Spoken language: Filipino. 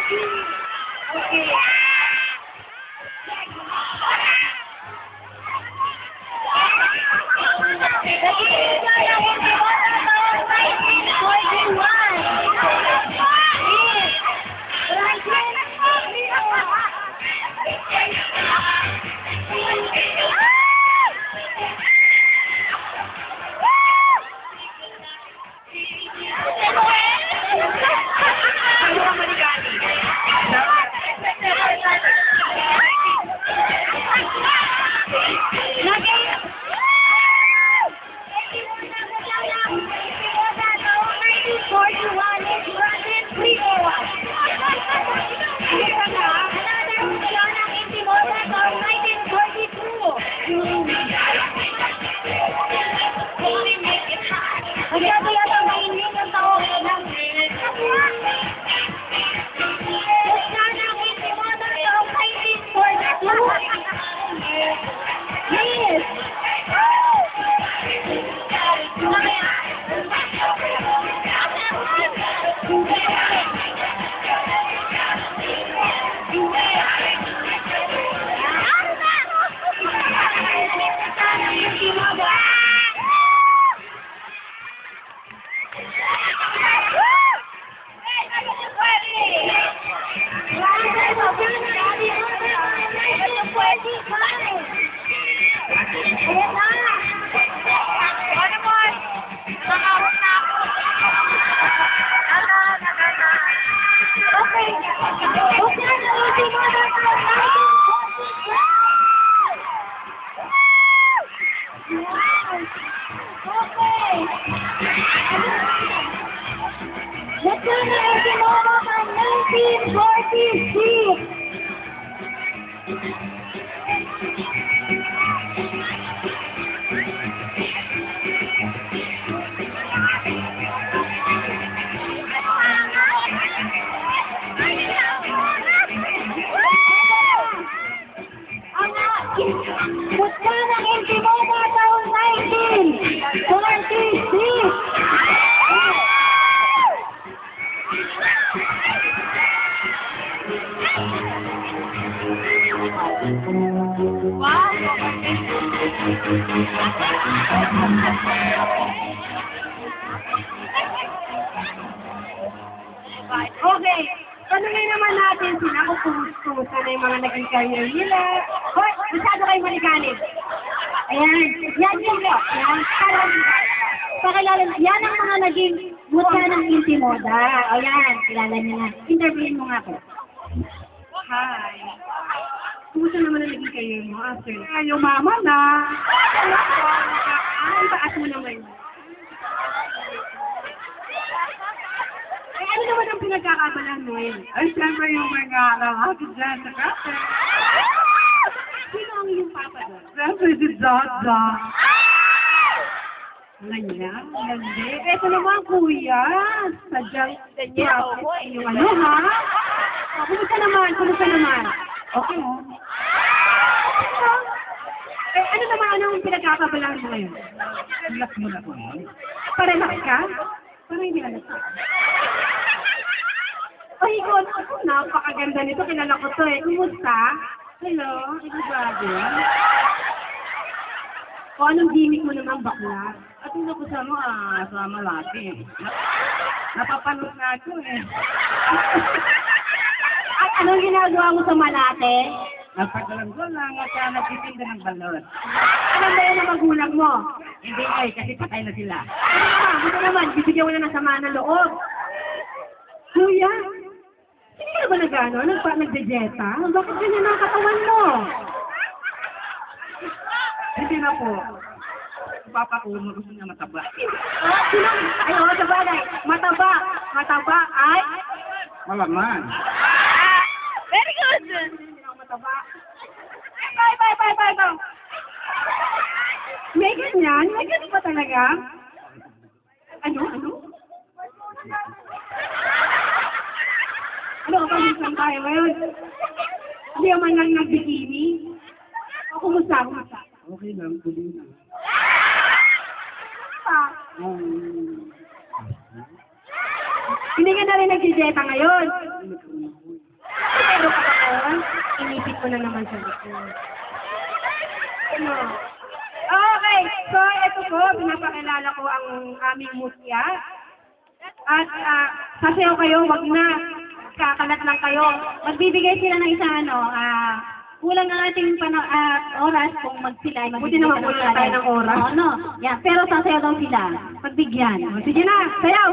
Okay. Okay, tanungin naman natin sila kung kumusta na yung mga naging career nila. Hoy, masyado kayo maliganib. Ayan, yan yung yan. Pakilala, yan ang mga naging mutya ng Intimoda. O yan, kilala niyo na. Interviewin mo nga po. Hi. Kumusta naman ang naging career mo after? Yung mama na. Ay, paas mo naman. Eh, ano naman ang pinagkakabalan mo yun? Ay, siyempre yung mga nakakit dyan sa kape. Sino ang iyong papa doon? Siyempre si Dada. Ganyan? Hindi. Ito naman, kuya. Sadyang ganyan. Yung ano, ha? O, kumusta naman? Kumusta naman? Okay, ha? Eh, ano naman ang pinagkakabalan mo ngayon? Relax mo na po. Parelax ka? Parang hindi alas ka. Ay, ikaw, napakaganda nito. Kilala ko to eh. Kumusta? Hello, everybody. O, anong gimmick mo naman, bakla? At hindi ko sa mo, sa malaki. Napapanood na ako eh. At anong ginagawa mo sa Malate? Napagalan ko lang at nagtitinda ng balot. Alam ba yun ang magulang mo? Hindi ay, kasi patay na sila. Ano naman, bibigyan mo na ng sama ng loob. Kuya, hindi ka ba nag-ano? Nagdejeta? Bakit ganyan ang katawan mo? Hindi na po. Papa ko, gusto niya mataba. Sino? Ay, oo, sa bagay. Mataba. Mataba ay? Malaman. Very good! Hindi ako mataba. Bye. May ganyan? May ganyan ba talaga? Ano? Ano, pag-isang tayo ngayon? Hindi ako man lang nag-bikini? O, kumusta? Okay lang, tuloy na. Hindi ka na rin nag-jeta ngayon. na naman sa likod. Ano? Okay, so ito po, pinapakilala ko ang aming mutya. At sasayaw kayo, wag na. Kakalat lang kayo. Magbibigay sila ng isang kulang ang ating oras kung sila ay Buti naman kulang tayo ng oras. Oo, no. Yeah, pero sasayaw daw sila. Pagbigyan. Sige na, sayaw!